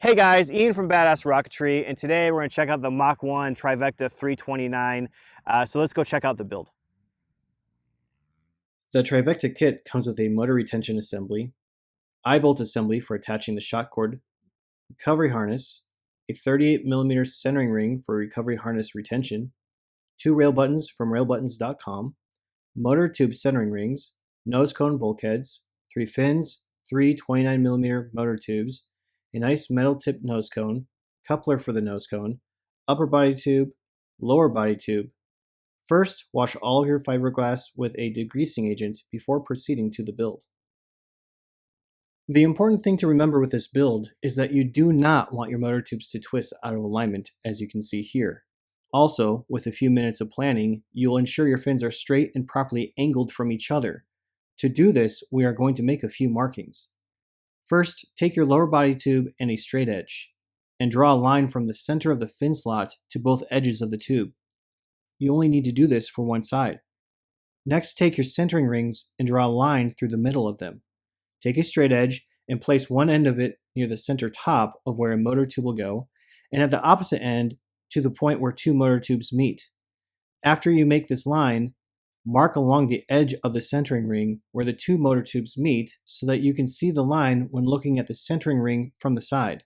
Hey guys, Ian from Badass Rocketry, and today we're going to check out the Mach 1 Trivecta 329. So let's go check out the build. The Trivecta kit comes with a motor retention assembly, eye-bolt assembly for attaching the shock cord, recovery harness, a 38mm centering ring for recovery harness retention, 2 rail buttons from railbuttons.com, motor tube centering rings, nose cone bulkheads, 3 fins, 3 29mm motor tubes, a nice metal tipped nose cone, coupler for the nose cone, upper body tube, lower body tube. First, wash all of your fiberglass with a degreasing agent before proceeding to the build. The important thing to remember with this build is that you do not want your motor tubes to twist out of alignment, as you can see here. Also, with a few minutes of planning, you'll ensure your fins are straight and properly angled from each other. To do this, we are going to make a few markings. First, take your lower body tube and a straight edge, and draw a line from the center of the fin slot to both edges of the tube. You only need to do this for one side. Next, take your centering rings and draw a line through the middle of them. Take a straight edge and place one end of it near the center top of where a motor tube will go, and at the opposite end to the point where two motor tubes meet. After you make this line, mark along the edge of the centering ring where the two motor tubes meet so that you can see the line when looking at the centering ring from the side.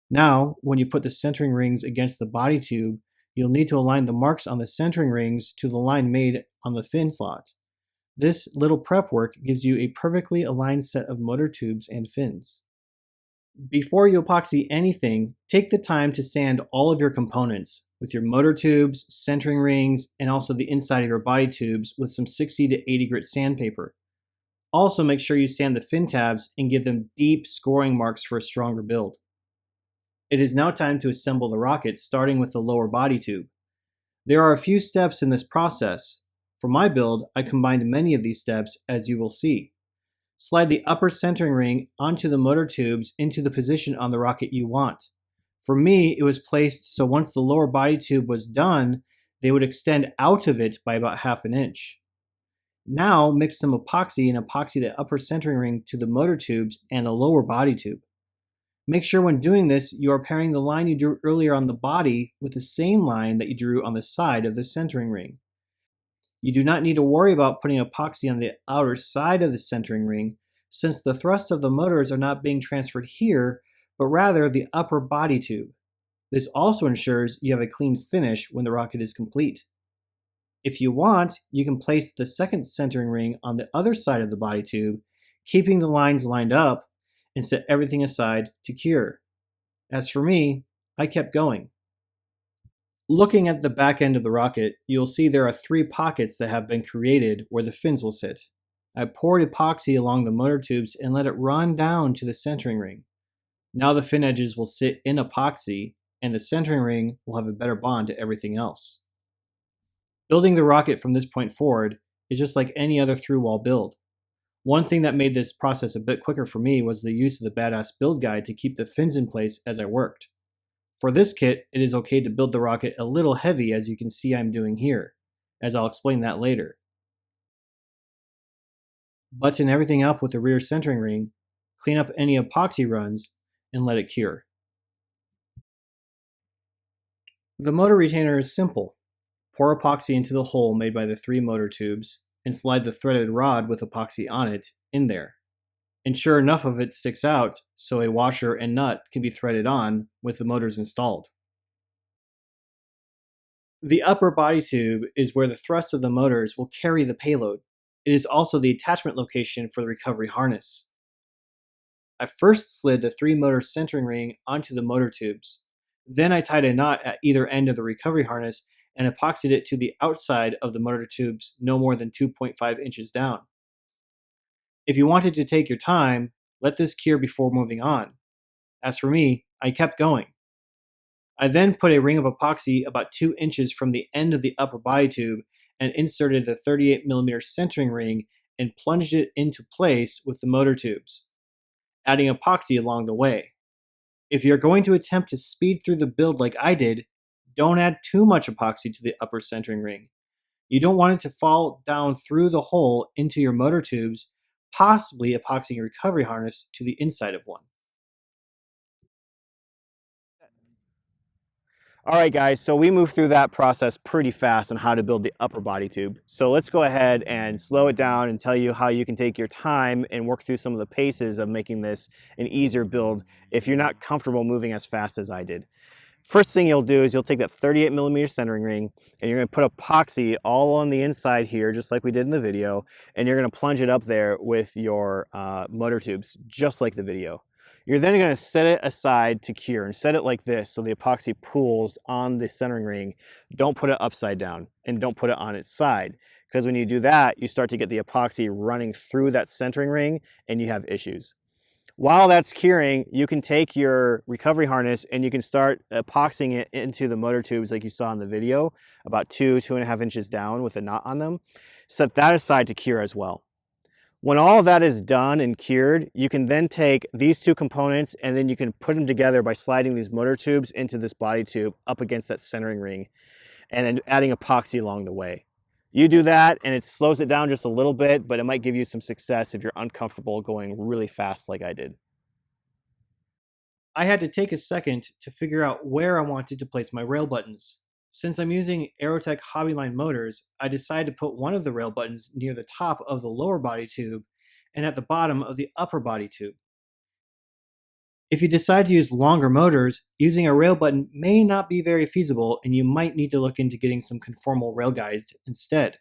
Now, when you put the centering rings against the body tube, you'll need to align the marks on the centering rings to the line made on the fin slot. This little prep work gives you a perfectly aligned set of motor tubes and fins. Before you epoxy anything, take the time to sand all of your components with your motor tubes, centering rings, and also the inside of your body tubes with some 60 to 80 grit sandpaper. Also make sure you sand the fin tabs and give them deep scoring marks for a stronger build. It is now time to assemble the rocket, starting with the lower body tube. There are a few steps in this process. For my build, I combined many of these steps, as you will see. Slide the upper centering ring onto the motor tubes into the position on the rocket you want. For me, it was placed so once the lower body tube was done, they would extend out of it by about ½ inch. Now mix some epoxy and epoxy the upper centering ring to the motor tubes and the lower body tube. Make sure when doing this, you are pairing the line you drew earlier on the body with the same line that you drew on the side of the centering ring. You do not need to worry about putting epoxy on the outer side of the centering ring, since the thrust of the motors are not being transferred here, but rather the upper body tube. This also ensures you have a clean finish when the rocket is complete. If you want, you can place the second centering ring on the other side of the body tube, keeping the lines lined up, and set everything aside to cure. As for me, I kept going. Looking at the back end of the rocket, you'll see there are 3 pockets that have been created where the fins will sit. I poured epoxy along the motor tubes and let it run down to the centering ring. Now the fin edges will sit in epoxy, and the centering ring will have a better bond to everything else. Building the rocket from this point forward is just like any other through-wall build. One thing that made this process a bit quicker for me was the use of the Badass Build Guide to keep the fins in place as I worked. For this kit, it is okay to build the rocket a little heavy, as you can see I'm doing here, as I'll explain that later. Button everything up with the rear centering ring, clean up any epoxy runs, and let it cure. The motor retainer is simple. Pour epoxy into the hole made by the 3 motor tubes, and slide the threaded rod with epoxy on it in there. Ensure enough of it sticks out so a washer and nut can be threaded on with the motors installed. The upper body tube is where the thrust of the motors will carry the payload. It is also the attachment location for the recovery harness. I first slid the 3 motor centering ring onto the motor tubes. Then I tied a knot at either end of the recovery harness and epoxied it to the outside of the motor tubes no more than 2.5 inches down. If you wanted to take your time, let this cure before moving on. As for me, I kept going. I then put a ring of epoxy about 2 inches from the end of the upper body tube and inserted the 38mm centering ring and plunged it into place with the motor tubes, adding epoxy along the way. If you're going to attempt to speed through the build like I did, don't add too much epoxy to the upper centering ring. You don't want it to fall down through the hole into your motor tubes, possibly epoxying a recovery harness to the inside of one. All right, guys, so we moved through that process pretty fast on how to build the upper body tube. So let's go ahead and slow it down and tell you how you can take your time and work through some of the paces of making this an easier build if you're not comfortable moving as fast as I did. First thing you'll do is you'll take that 38mm centering ring and you're going to put epoxy all on the inside here, just like we did in the video, and you're going to plunge it up there with your motor tubes, just like the video. You're then going to set it aside to cure and set it like this so the epoxy pools on the centering ring. Don't put it upside down and don't put it on its side, because when you do that, you start to get the epoxy running through that centering ring and you have issues. While that's curing, you can take your recovery harness and you can start epoxying it into the motor tubes like you saw in the video, about 2.5 inches down with a knot on them. Set that aside to cure as well. When all of that is done and cured, you can then take these two components and then you can put them together by sliding these motor tubes into this body tube up against that centering ring and then adding epoxy along the way. You do that and it slows it down just a little bit, but it might give you some success if you're uncomfortable going really fast like I did. I had to take a second to figure out where I wanted to place my rail buttons. Since I'm using Aerotech Hobbyline motors, I decided to put one of the rail buttons near the top of the lower body tube and at the bottom of the upper body tube. If you decide to use longer motors, using a rail button may not be very feasible and you might need to look into getting some conformal rail guides instead.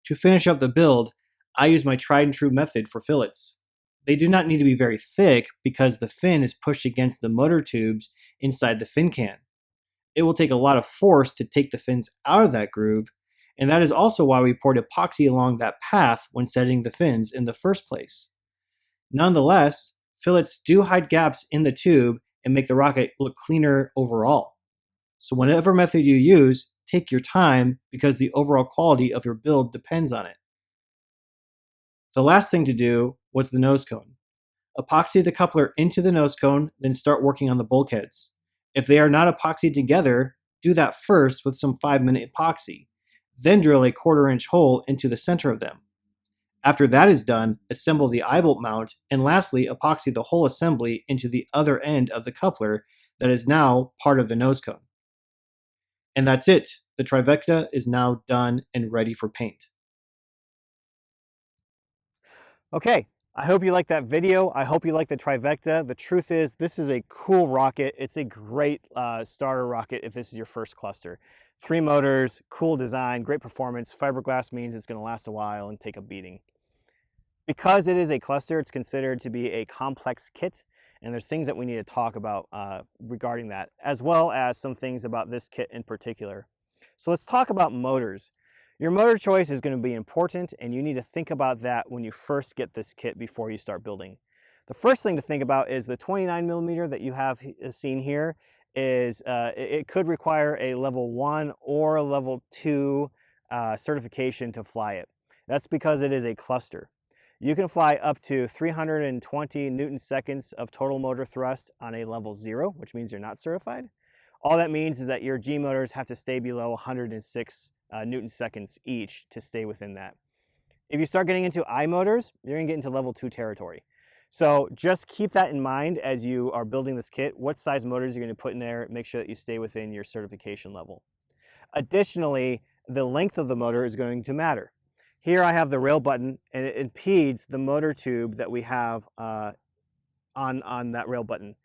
To finish up the build, I use my tried and true method for fillets. They do not need to be very thick because the fin is pushed against the motor tubes inside the fin can. It will take a lot of force to take the fins out of that groove, and that is also why we poured epoxy along that path when setting the fins in the first place. Nonetheless, fillets do hide gaps in the tube and make the rocket look cleaner overall. So whatever method you use, take your time because the overall quality of your build depends on it. The last thing to do was the nose cone. Epoxy the coupler into the nose cone, then start working on the bulkheads. If they are not epoxied together, do that first with some 5-minute epoxy. Then drill a 1/4-inch hole into the center of them. After that is done, assemble the eye bolt mount, and lastly, epoxy the whole assembly into the other end of the coupler that is now part of the nose cone. And that's it. The Trivecta is now done and ready for paint. Okay, I hope you liked that video. I hope you like the Trivecta. The truth is, this is a cool rocket. It's a great starter rocket if this is your first cluster. 3 motors, cool design, great performance. Fiberglass means it's going to last a while and take a beating. Because it is a cluster, it's considered to be a complex kit, and there's things that we need to talk about regarding that, as well as some things about this kit in particular. So let's talk about motors. Your motor choice is going to be important, and you need to think about that when you first get this kit before you start building. The first thing to think about is the 29mm that you have seen here is it could require a level 1 or a level 2 certification to fly it. That's because it is a cluster. You can fly up to 320 Newton seconds of total motor thrust on a level 0, which means you're not certified. All that means is that your G motors have to stay below 106 Newton seconds each to stay within that. If you start getting into I motors, you're gonna get into level 2 territory. So just keep that in mind as you are building this kit, what size motors you're gonna put in there, make sure that you stay within your certification level. Additionally, the length of the motor is going to matter. Here I have the rail button and it impedes the motor tube that we have on that rail button.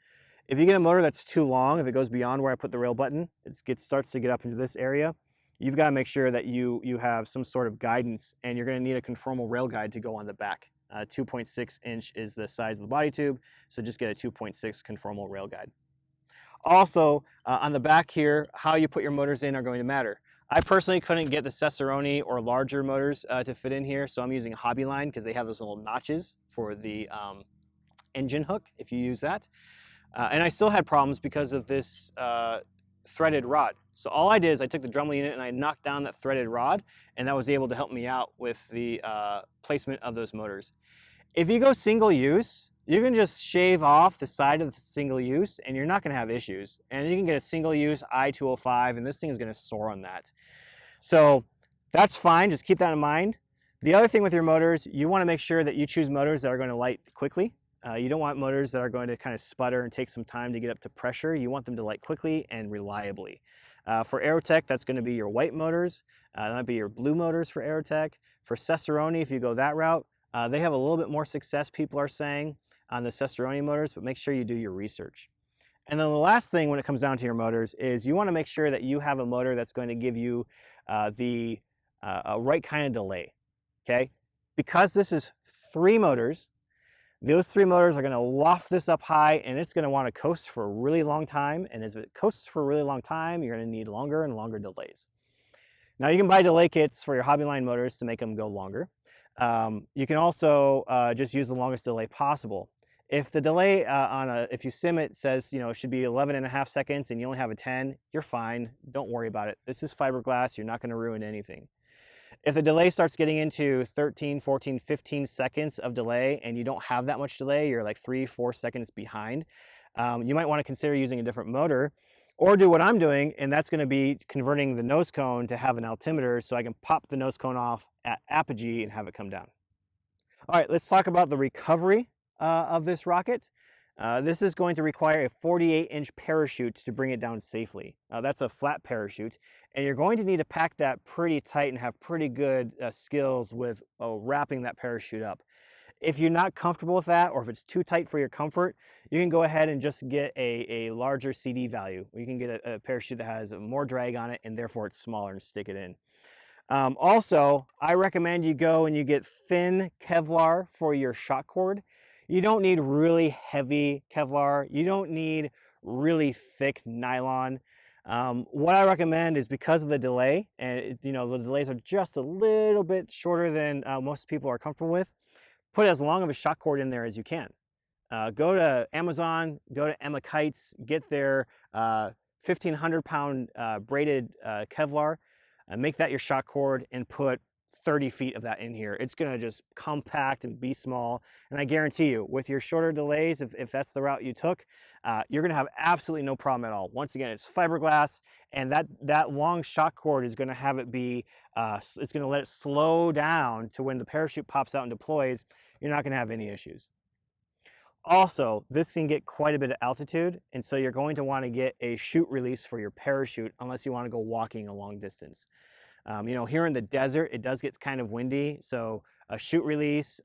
If you get a motor that's too long, if it goes beyond where I put the rail button, it starts to get up into this area, you've got to make sure that you have some sort of guidance, and you're going to need a conformal rail guide to go on the back. 2.6 inch is the size of the body tube, so just get a 2.6 conformal rail guide. Also, on the back here, how you put your motors in are going to matter. I personally couldn't get the Cicerone or larger motors to fit in here, so I'm using Hobbyline because they have those little notches for the engine hook if you use that. And I still had problems because of this threaded rod. So all I did is I took the Dremel unit and I knocked down that threaded rod, and that was able to help me out with the placement of those motors. If you go single use, you can just shave off the side of the single use and you're not going to have issues. And you can get a single use I-205 and this thing is going to soar on that. So that's fine, just keep that in mind. The other thing with your motors, you want to make sure that you choose motors that are going to light quickly. You don't want motors that are going to kind of sputter and take some time to get up to pressure. You want them to light quickly and reliably. For Aerotech, that's going to be your white motors. That might be your blue motors for Aerotech. For Cesaroni, if you go that route, they have a little bit more success, people are saying, on the Cesaroni motors, but make sure you do your research. And then the last thing when it comes down to your motors is you want to make sure that you have a motor that's going to give you the right kind of delay, okay? Because this is 3 motors, those 3 motors are going to loft this up high, and it's going to want to coast for a really long time. And as it coasts for a really long time, you're going to need longer and longer delays. Now you can buy delay kits for your hobby line motors to make them go longer. You can also just use the longest delay possible. If the delay if you sim it says, it should be 11.5 seconds and you only have a 10, you're fine. Don't worry about it. This is fiberglass. You're not going to ruin anything. If the delay starts getting into 13, 14, 15 seconds of delay and you don't have that much delay, you're like 3-4 seconds behind, you might want to consider using a different motor or do what I'm doing, and that's going to be converting the nose cone to have an altimeter so I can pop the nose cone off at apogee and have it come down. All right, let's talk about the recovery of this rocket. This is going to require a 48-inch parachute to bring it down safely. That's a flat parachute, and you're going to need to pack that pretty tight and have pretty good skills with wrapping that parachute up. If you're not comfortable with that, or if it's too tight for your comfort, you can go ahead and just get a larger CD value. You can get a parachute that has more drag on it, and therefore it's smaller, and stick it in. Also, I recommend you go and you get thin Kevlar for your shock cord. You don't need really heavy Kevlar. You don't need really thick nylon. What I recommend is, because of the delay, and the delays are just a little bit shorter than most people are comfortable with, put as long of a shock cord in there as you can. Go to Amazon, go to Emma Kites, get their 1,500-pound braided Kevlar, make that your shock cord, and put 30 feet of that in here. It's going to just compact and be small. And I guarantee you, with your shorter delays, if that's the route you took, you're going to have absolutely no problem at all. Once again, it's fiberglass, and that long shock cord is going to have it be, it's going to let it slow down to when the parachute pops out and deploys, you're not going to have any issues. Also, this can get quite a bit of altitude, and so you're going to want to get a chute release for your parachute unless you want to go walking a long distance. Here in the desert, it does get kind of windy, so a chute release,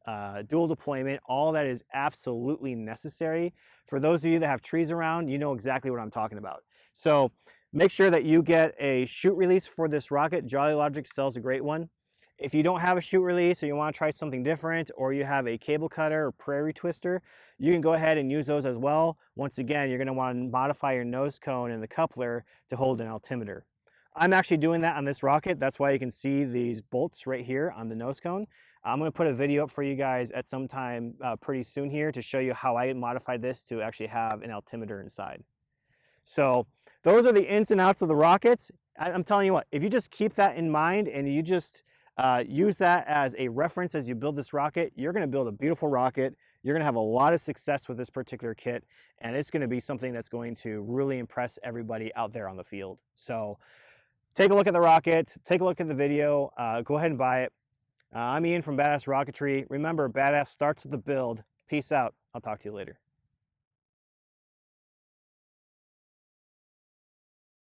dual deployment, all that is absolutely necessary. For those of you that have trees around, you know exactly what I'm talking about. So make sure that you get a chute release for this rocket. Jolly Logic sells a great one. If you don't have a chute release, or you want to try something different, or you have a cable cutter or prairie twister, you can go ahead and use those as well. Once again, you're going to want to modify your nose cone and the coupler to hold an altimeter. I'm actually doing that on this rocket. That's why you can see these bolts right here on the nose cone. I'm going to put a video up for you guys at some time pretty soon here to show you how I modified this to actually have an altimeter inside. So those are the ins and outs of the rockets. I'm telling you what, if you just keep that in mind and you just use that as a reference as you build this rocket, you're going to build a beautiful rocket. You're going to have a lot of success with this particular kit, and it's going to be something that's going to really impress everybody out there on the field. So take a look at the rocket, take a look at the video, go ahead and buy it. I'm Ian from Badass Rocketry. Remember, badass starts with the build. Peace out. I'll talk to you later.